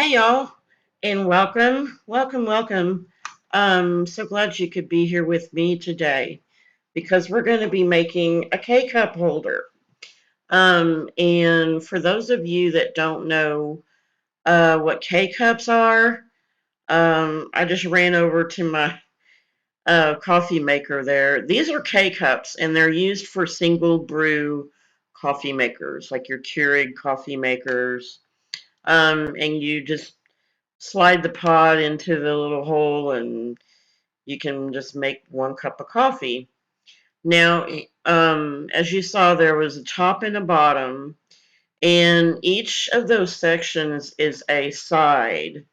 Hey y'all, and welcome. So glad you could be here with me today because we're going to be making a K cup holder. And for those of you that don't know what K cups are, I just ran over to my coffee maker there. These are K cups, and they're used for single brew coffee makers, like your Keurig coffee makers. And you just slide the pod into the little hole and you can just make 1 cup of coffee. Now, as you saw, there was a top and a bottom, and each of those sections is a side.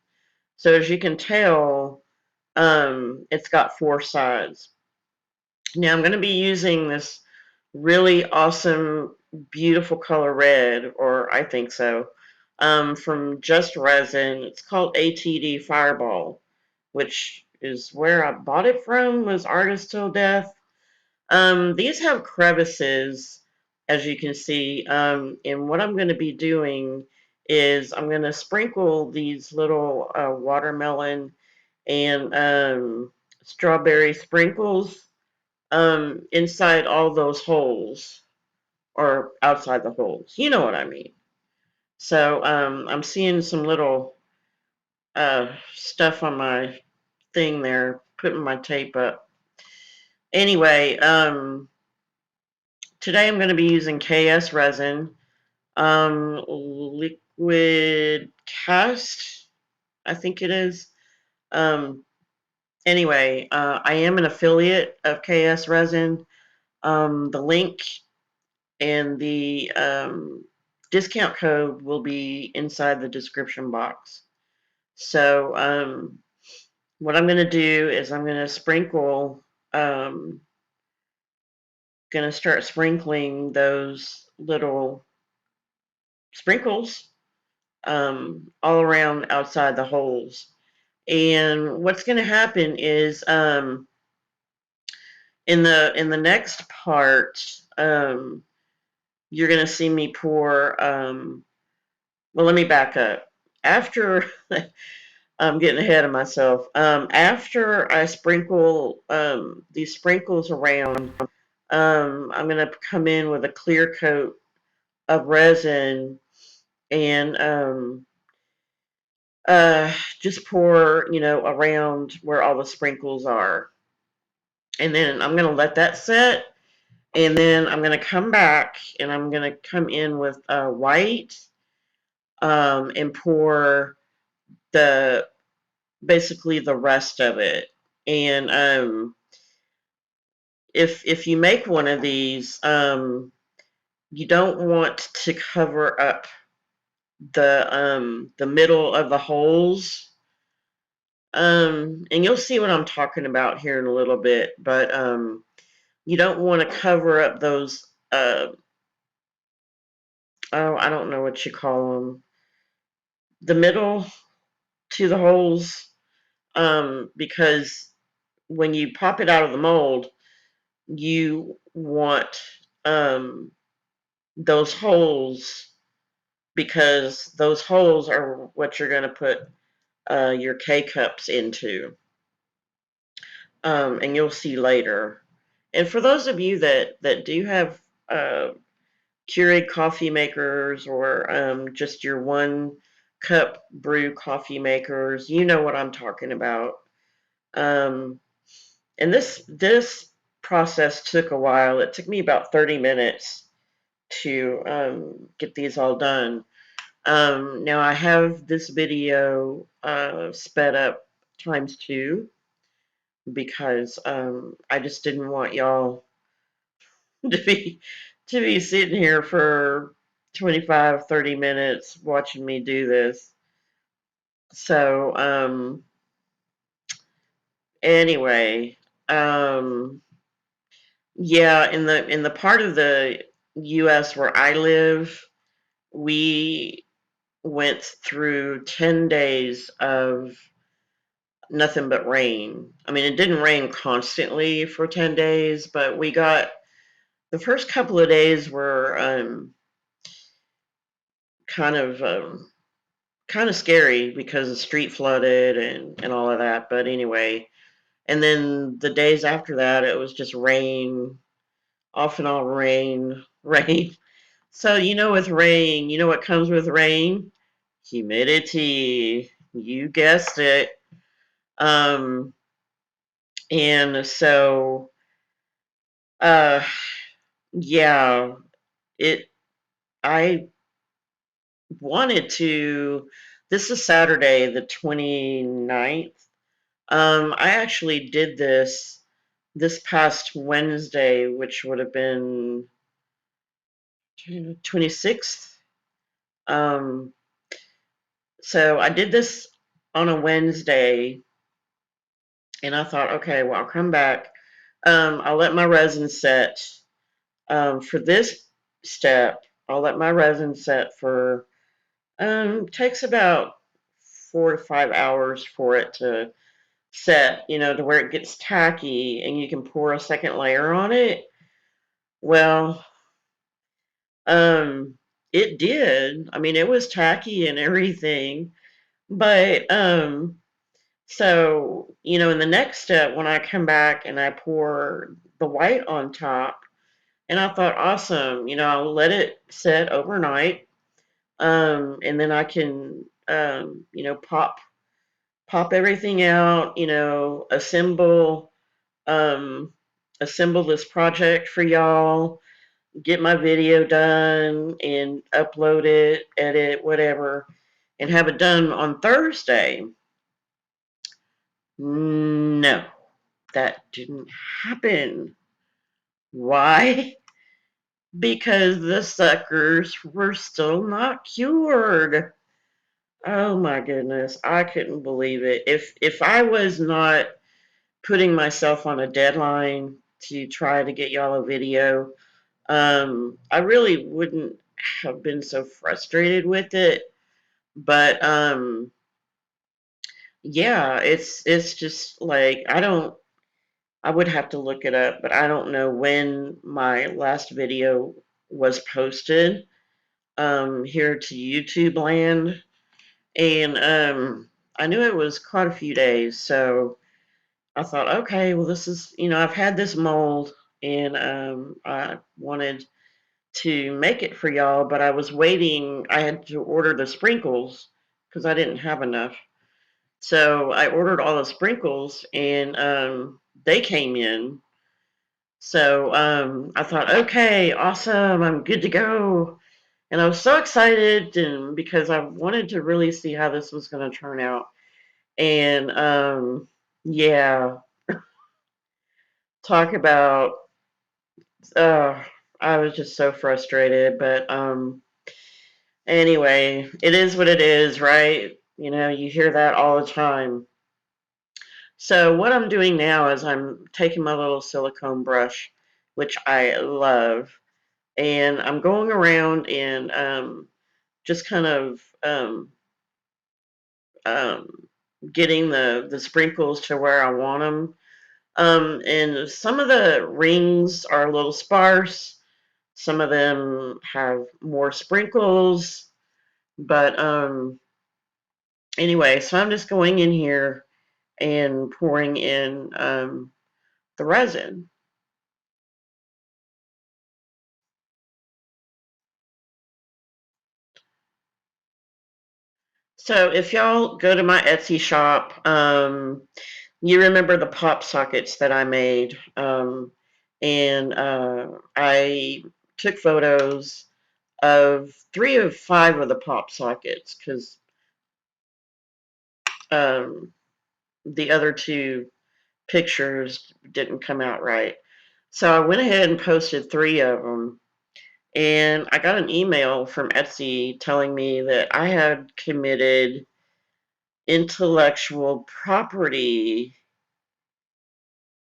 So as you can tell, it's got 4 sides. Now I'm going to be using this really awesome, beautiful color red, or I think so, from Just Resin. It's called ATD Fireball, which is where I bought it from, was Artist Till Death. These have crevices, as you can see, and what I'm going to be doing is I'm going to sprinkle these little watermelon and strawberry sprinkles inside all those holes or outside the holes. You know what I mean. So I'm seeing some little stuff on my thing there, putting my tape up. Anyway, today I'm going to be using KS resin, liquid cast, I think it is. Um, anyway, I am an affiliate of KS resin. The link and the discount code will be inside the description box. So what I'm going to do is I'm going to start sprinkling those little sprinkles all around outside the holes. And what's going to happen is in the next part, you're going to see me pour. Well, let me back up. After I'm getting ahead of myself. After I sprinkle these sprinkles around, I'm going to come in with a clear coat of resin and uh, just pour, around where all the sprinkles are. And then I'm going to let that set. And then I'm going to come back and I'm going to come in with white and pour the basically the rest of it. And if you make one of these, you don't want to cover up the middle of the holes. And you'll see what I'm talking about here in a little bit, but you don't want to cover up those oh, I don't know what you call them, the middle to the holes, because when you pop it out of the mold, you want those holes, because those holes are what you're going to put your K cups into, and you'll see later. And for those of you that do have Keurig coffee makers or just your 1 cup brew coffee makers, you know what I'm talking about. Um, and this process took a while. It took me about 30 minutes to get these all done. Now I have this video sped up ×2 because I just didn't want y'all to be sitting here for 25, 30 minutes watching me do this. So anyway, yeah, in the part of the US where I live, we went through 10 days of nothing but rain. I mean, it didn't rain constantly for 10 days, but we got the first couple of days were kind of kind of scary because the street flooded and all of that. But anyway, and then the days after that, it was just rain, off and on rain, rain. So, with rain, you know what comes with rain? Humidity. You guessed it. Um, and so, uh, yeah, it, I wanted to, this is Saturday, the 29th. I actually did this past Wednesday, which would have been 26th. Um, so I did this on a Wednesday, and I thought, okay, well, I'll come back. I'll let my resin set. For this step, I'll let my resin set for, takes about 4 to 5 hours for it to set, to where it gets tacky and you can pour a second layer on it. Well, um, it did. I mean, it was tacky and everything, but so in the next step, when I come back and I pour the white on top, and I thought, awesome, I'll let it set overnight, and then I can, pop everything out, um, assemble this project for y'all, get my video done and upload it, edit, whatever, and have it done on Thursday. No, that didn't happen. Why? Because the suckers were still not cured. Oh my goodness, I couldn't believe it. If I was not putting myself on a deadline to try to get y'all a video, I really wouldn't have been so frustrated with it. But yeah, it's just like I would have to look it up, but I don't know when my last video was posted here to YouTube land. And I knew it was quite a few days, so I thought, okay, well, this is, I've had this mold, and I wanted to make it for y'all, but I was waiting. I had to order the sprinkles because I didn't have enough. So I ordered all the sprinkles, and they came in. So I thought, okay, awesome, I'm good to go. And I was so excited, and because I wanted to really see how this was going to turn out. And yeah, talk about, uh, I was just so frustrated. But anyway, it is what it is, right? You hear that all the time. So what I'm doing now is I'm taking my little silicone brush, which I love, and I'm going around and just kind of um, getting the sprinkles to where I want them. And some of the rings are a little sparse. Some of them have more sprinkles. But anyway, so I'm just going in here and pouring in the resin. So if y'all go to my Etsy shop, you remember the pop sockets that I made. And I took photos of 3 of 5 of the pop sockets because um, the other 2 pictures didn't come out right. So I went ahead and posted 3 of them, and I got an email from Etsy telling me that I had committed intellectual property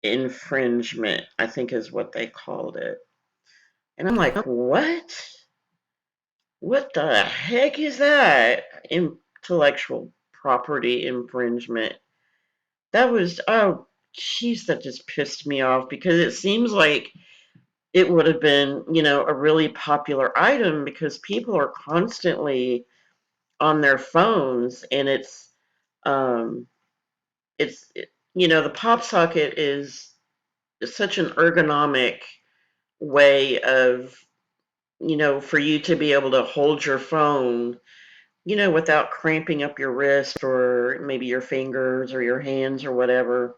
infringement, I think is what they called it. And I'm like, what? What the heck is that? Intellectual property infringement. That was, oh, jeez, that just pissed me off because it seems like it would have been, a really popular item because people are constantly on their phones, and um, the pop socket is such an ergonomic way of, for you to be able to hold your phone, without cramping up your wrist or maybe your fingers or your hands or whatever.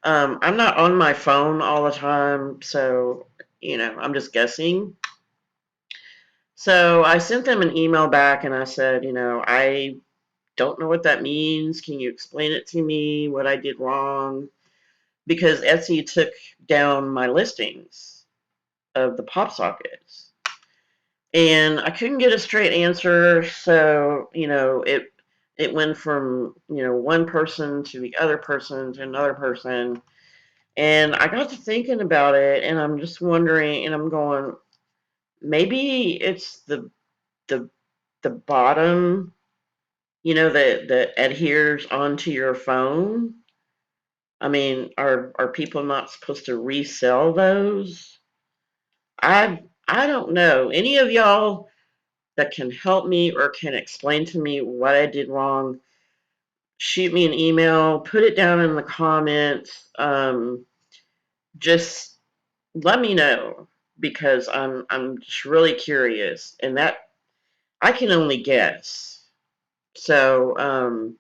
I'm not on my phone all the time, so, I'm just guessing. So I sent them an email back and I said, I don't know what that means. Can you explain it to me, what I did wrong? Because Etsy took down my listings of the pop sockets. And I couldn't get a straight answer, so, it went from, one person to the other person to another person. And I got to thinking about it, and I'm just wondering, and I'm going, maybe it's the the bottom, that adheres onto your phone. I mean, are people not supposed to resell those? I don't know. Any of y'all that can help me or can explain to me what I did wrong, shoot me an email, put it down in the comments. Just let me know, because I'm just really curious, and that I can only guess. So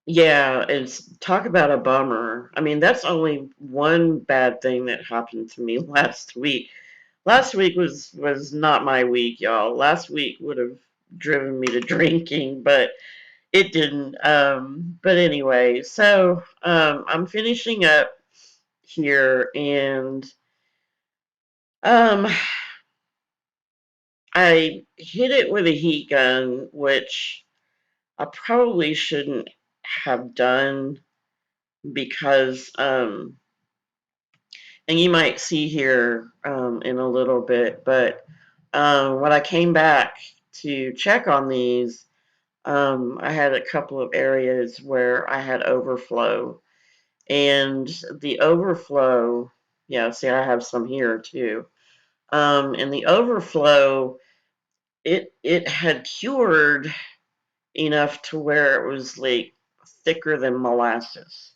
yeah, it's talk about a bummer. I mean, that's only one bad thing that happened to me last week. Last week was not my week, y'all. Last week would have driven me to drinking, but it didn't. But anyway, so I'm finishing up here, and um, I hit it with a heat gun, which I probably shouldn't have done, because and you might see here in a little bit, but when I came back to check on these, I had a couple of areas where I had overflow, and the overflow, yeah, see, I have some here too. And the overflow, it had cured enough to where it was like thicker than molasses.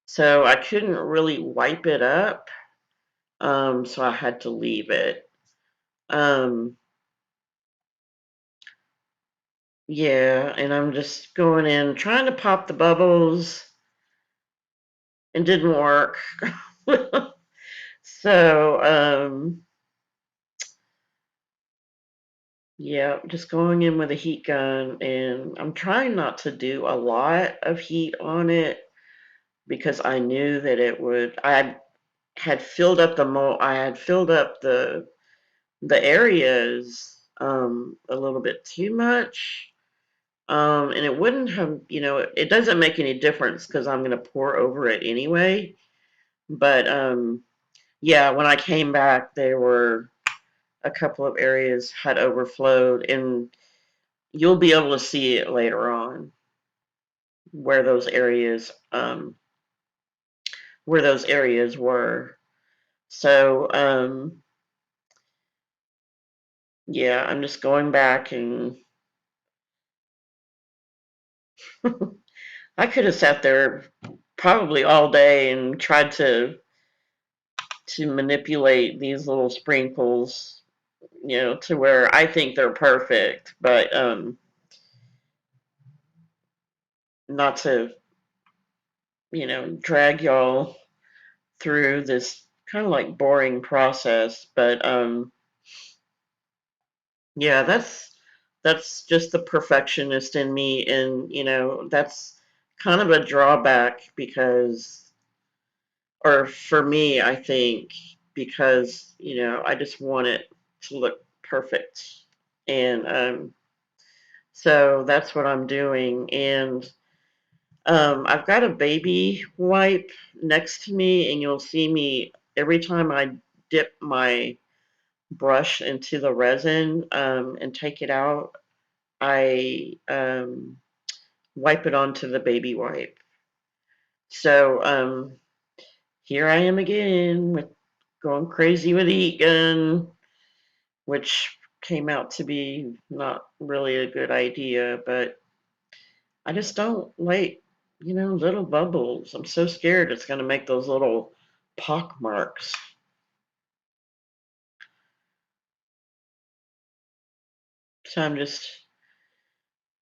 So I couldn't really wipe it up. So I had to leave it. Um, yeah, and I'm just going in, trying to pop the bubbles, and didn't work. So, yeah, just going in with a heat gun, and I'm trying not to do a lot of heat on it, because I knew that it would. I had filled up the mold. I had filled up the areas a little bit too much, and it wouldn't have. It doesn't make any difference because I'm going to pour over it anyway. But yeah, when I came back, there were a couple of areas had overflowed, and you'll be able to see it later on where those areas were. So yeah, I'm just going back, and I could have sat there probably all day and tried to manipulate these little sprinkles, to where I think they're perfect, but not to, drag y'all through this kind of like boring process. But yeah, that's just the perfectionist in me, and that's kind of a drawback, because, or for me, I think, because I just want it to look perfect, and so that's what I'm doing. And I've got a baby wipe next to me, and you'll see me every time I dip my brush into the resin and take it out, I wipe it onto the baby wipe. So here I am again with going crazy with the heat gun, which came out to be not really a good idea, but I just don't like, little bubbles. I'm so scared it's going to make those little pock marks. So I'm just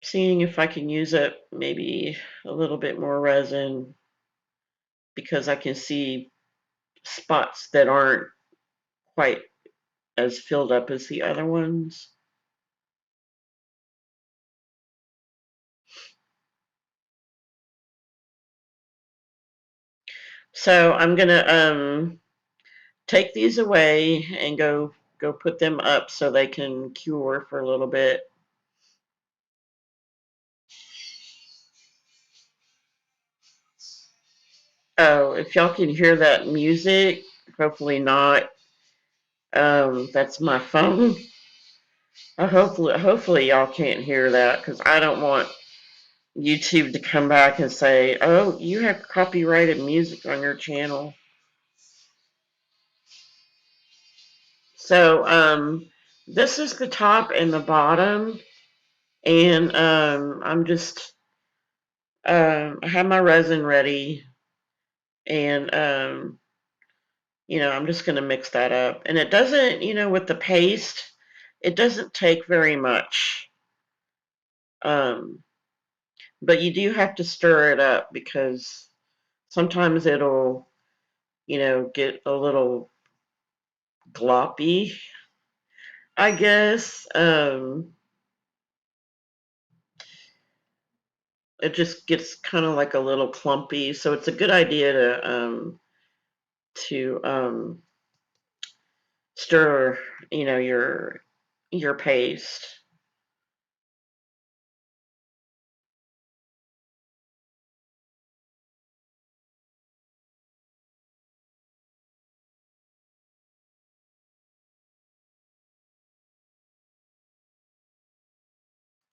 seeing if I can use up maybe a little bit more resin because I can see spots that aren't quite as filled up as the other ones. So I'm gonna take these away and go put them up so they can cure for a little bit. Oh, if y'all can hear that music, hopefully not. That's my phone. Hopefully y'all can't hear that because I don't want YouTube to come back and say, "Oh, you have copyrighted music on your channel." So, this is the top and the bottom, and I'm just I have my resin ready, and I'm just gonna mix that up, and it doesn't, with the paste, it doesn't take very much, um, but you do have to stir it up because sometimes it'll, get a little gloppy, I guess. It just gets kind of like a little clumpy, so it's a good idea to stir, your paste.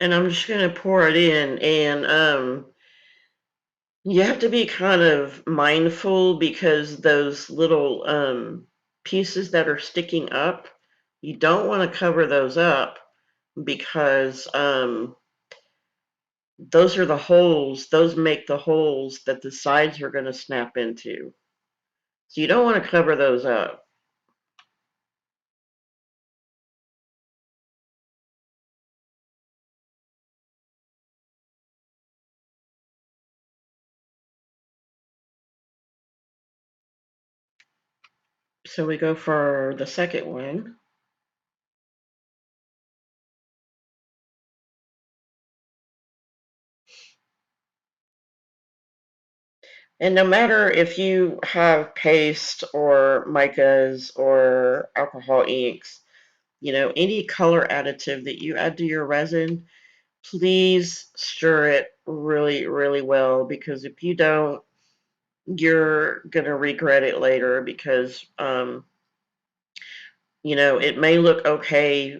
And I'm just gonna pour it in, and you have to be kind of mindful because those little pieces that are sticking up, you don't want to cover those up because those are the holes, those make the holes that the sides are going to snap into. So you don't want to cover those up. So we go for the second one. And no matter if you have paste or micas or alcohol inks, any color additive that you add to your resin, please stir it really, really well because if you don't, you're going to regret it later because, it may look okay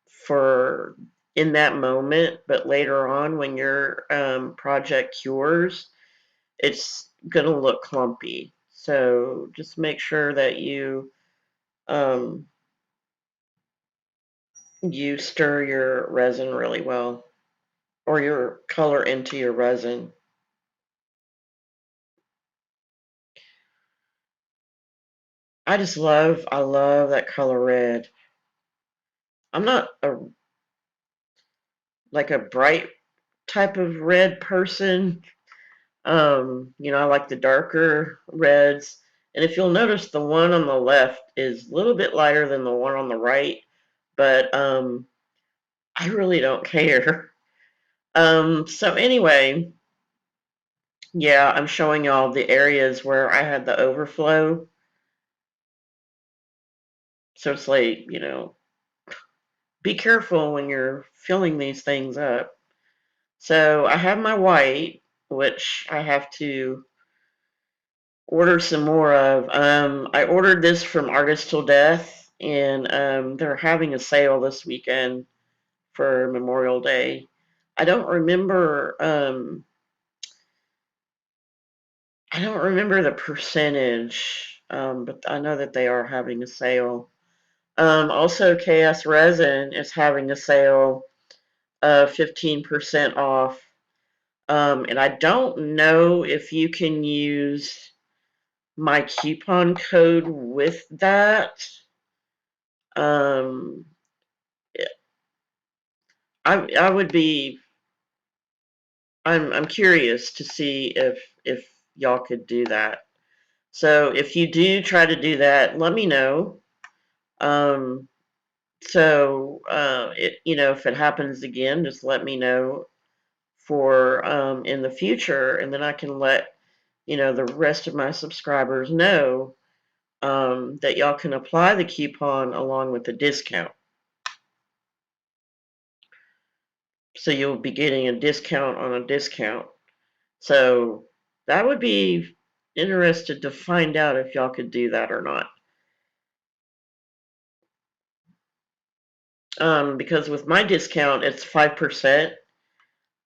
for in that moment, but later on when your project cures, it's going to look clumpy. So just make sure that um, you stir your resin really well or your color into your resin. I love that color red. I'm not like a bright type of red person. I like the darker reds. And if you'll notice, the one on the left is a little bit lighter than the one on the right, but I really don't care. So anyway, yeah, I'm showing y'all the areas where I had the overflow. So it's like, be careful when you're filling these things up. So I have my white, which I have to order some more of. I ordered this from Artist Till Death, and they're having a sale this weekend for Memorial Day. I don't remember. I don't remember the percentage, but I know that they are having a sale. Also, KS Resin is having a sale of 15% off. And I don't know if you can use my coupon code with that. Um, I would be. I'm curious to see if y'all could do that. So if you do try to do that, let me know. Um, if it happens again, just let me know for in the future, and then I can let the rest of my subscribers know that y'all can apply the coupon along with the discount. So you'll be getting a discount on a discount. So that would be interested to find out if y'all could do that or not. Because with my discount, it's 5%.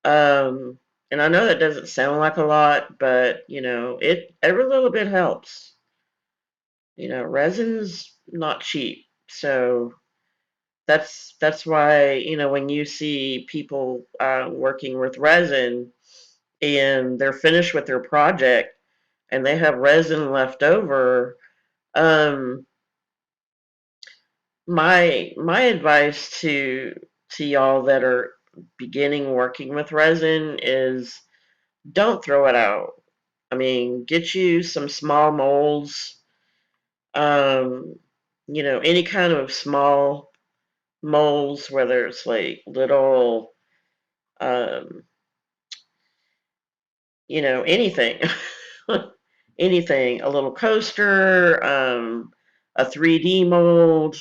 Um, and I know that doesn't sound like a lot, but it every little bit helps. Resin's not cheap, so that's why when you see people working with resin and they're finished with their project and they have resin left over, um, my advice to y'all that are beginning working with resin is don't throw it out. I mean, get you some small molds, um, any kind of small molds, whether it's like little, um, anything, anything, a little coaster, a 3D mold,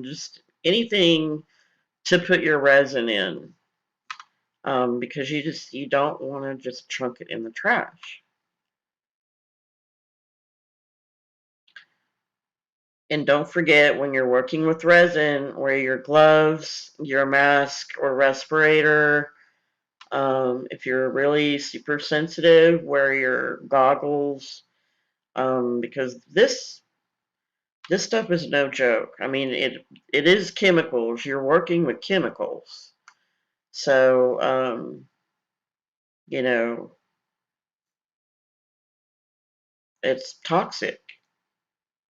just anything to put your resin in, because you don't want to just chunk it in the trash. And don't forget when you're working with resin, wear your gloves, your mask or respirator. If you're really super sensitive, wear your goggles, because this stuff is no joke. I mean, it is chemicals. You're working with chemicals, so you know it's toxic,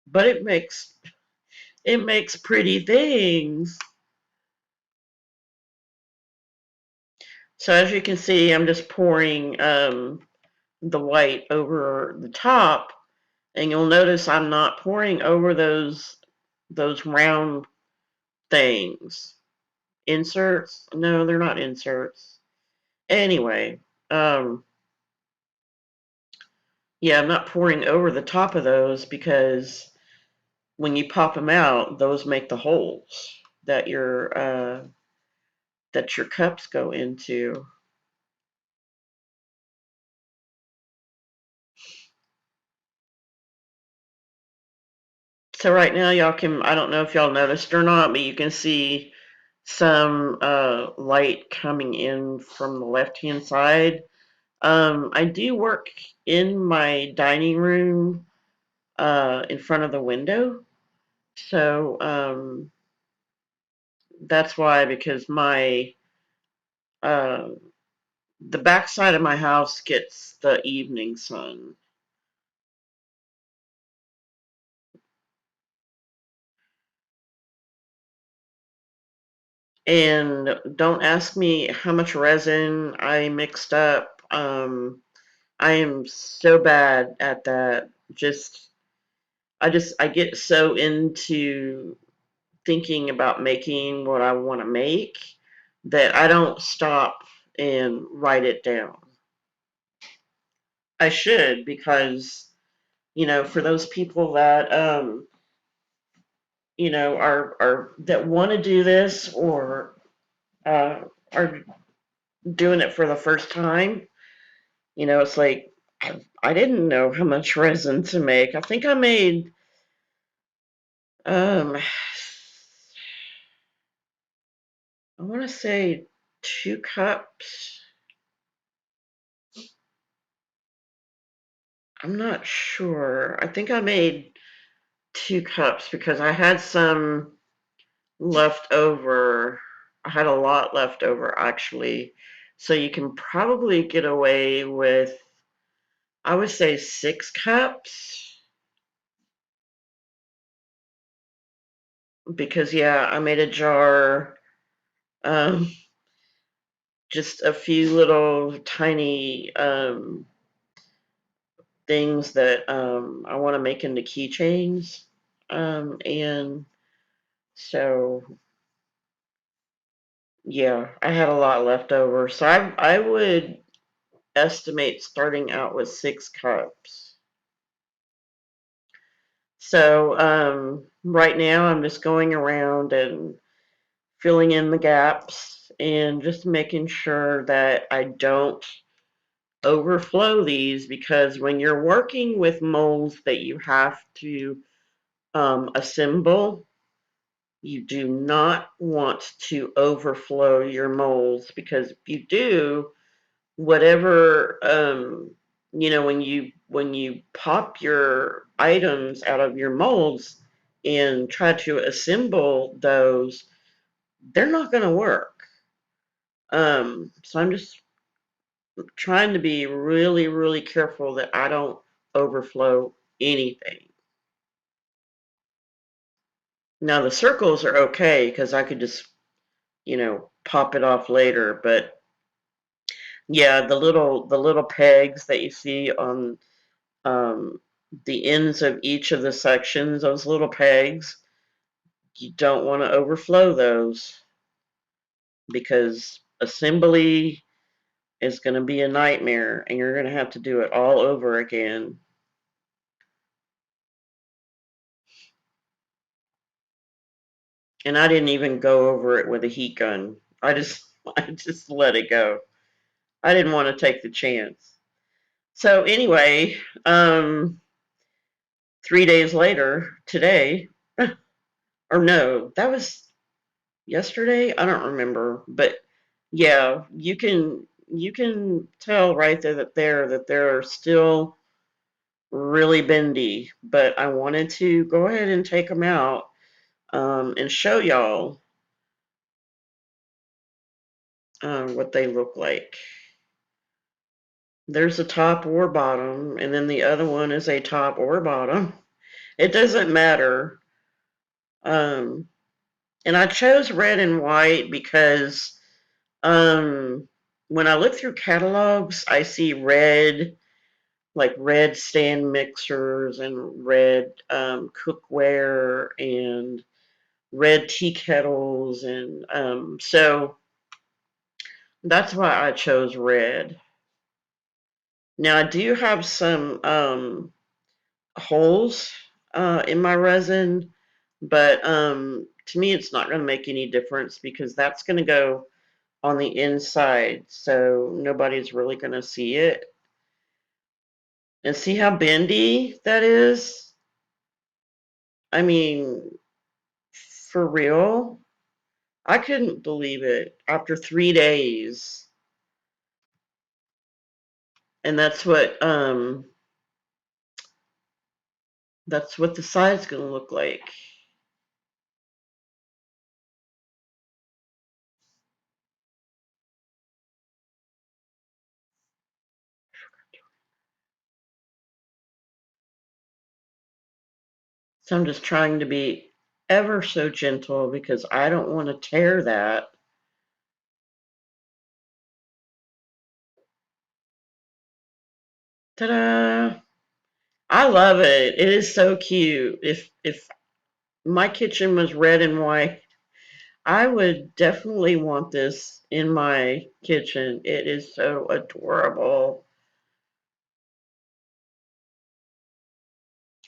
but it makes pretty things. So as you can see, I'm just pouring the white over the top, and you'll notice I'm not pouring over those round things. Inserts? No, they're not inserts. Anyway, um, yeah, I'm not pouring over the top of those because when you pop them out, those make the holes that your cups go into. So right now, y'all can, I don't know if y'all noticed or not, but you can see some light coming in from the left-hand side. I do work in my dining room in front of the window. So that's why, because uh, the back side of my house gets the evening sun. And don't ask me how much resin I mixed up. I am so bad at that. I get so into thinking about making what I want to make that I don't stop and write it down. I should, because for those people that are that want to do this, or are doing it for the first time. It's like I didn't know how much resin to make. I think I made I want to say 2 cups. I'm not sure. I think I made 2 cups because I had some. left over. I had a lot left over actually. So you can probably get away with, I would say, 6 cups. Because, yeah, I made a jar, um, just a few little tiny things that I want to make into keychains. And so, yeah, I had a lot left over. So I would estimate starting out with 6 cups. So right now I'm just going around and filling in the gaps and just making sure that I don't overflow these, because when you're working with molds that you have to assemble, you do not want to overflow your molds, because if you do, whatever when you pop your items out of your molds and try to assemble those, they're not going to work. So I'm just trying to be really, really careful that I don't overflow anything. Now the circles are okay because I could just, pop it off later, but yeah, the little pegs that you see on um, the ends of each of the sections, those little pegs, you don't want to overflow those, because assembly is going to be a nightmare and you're going to have to do it all over again. And I didn't even go over it with a heat gun. I just let it go. I didn't want to take the chance. So anyway, 3 days later, today, or no, that was yesterday. I don't remember, but yeah, you can tell right there that they're still really bendy. But I wanted to go ahead and take them out, and show y'all what they look like. There's a top or bottom, and then the other one is a top or bottom. It doesn't matter. Um, and I chose red and white because um, when I look through catalogs, I see red, like red stand mixers and red cookware and red tea kettles, and so that's why I chose red. Now I do have some holes in my resin, but to me it's not going to make any difference because that's going to go on the inside, so nobody's really going to see it. And see how bendy that is? I mean, for real? I couldn't believe it after 3 days. And that's what the side's going to look like. So I'm just trying to be ever so gentle because I don't want to tear that. Ta-da! I love it. It is so cute. If my kitchen was red and white, I would definitely want this in my kitchen. It is so adorable.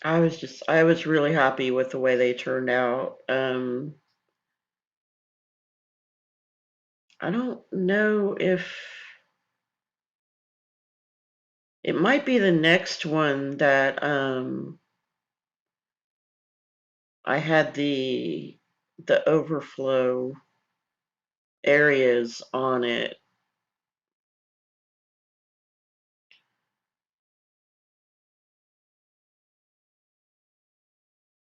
I was really happy with the way they turned out. I don't know if it might be the next one that I had the overflow areas on it,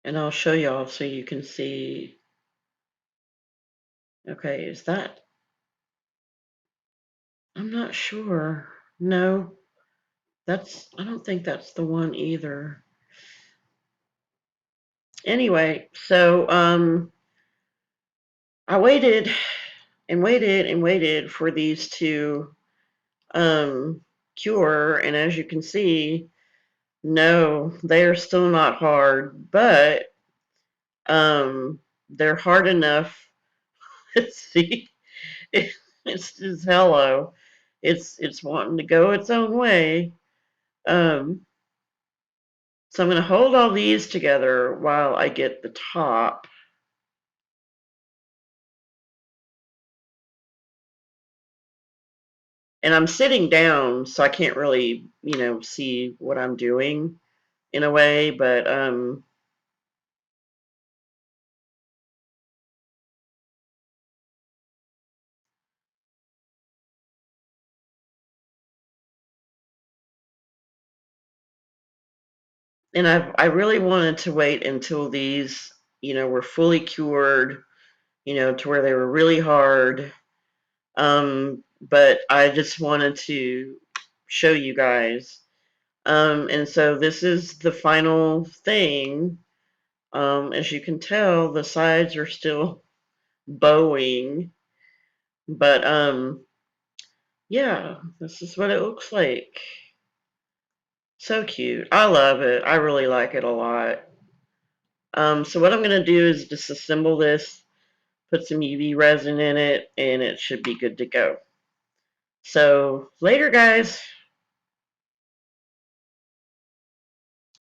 and I'll show y'all so you can see. Okay, is that? I'm not sure. No, I don't think that's the one either. Anyway, so I waited and waited and waited for these to cure, and as you can see, no, they are still not hard, but they're hard enough. See, it's just hello. It's wanting to go its own way. Um, so I'm going to hold all these together while I get the top. And I'm sitting down, so I can't really, see what I'm doing in a way, but and I really wanted to wait until these, were fully cured, to where they were really hard. But I just wanted to show you guys. And so this is the final thing. As you can tell, the sides are still bowing, but yeah, this is what it looks like. So cute. I love it. I really like it a lot. So what I'm going to do is disassemble this, put some UV resin in it, and it should be good to go. So later, guys.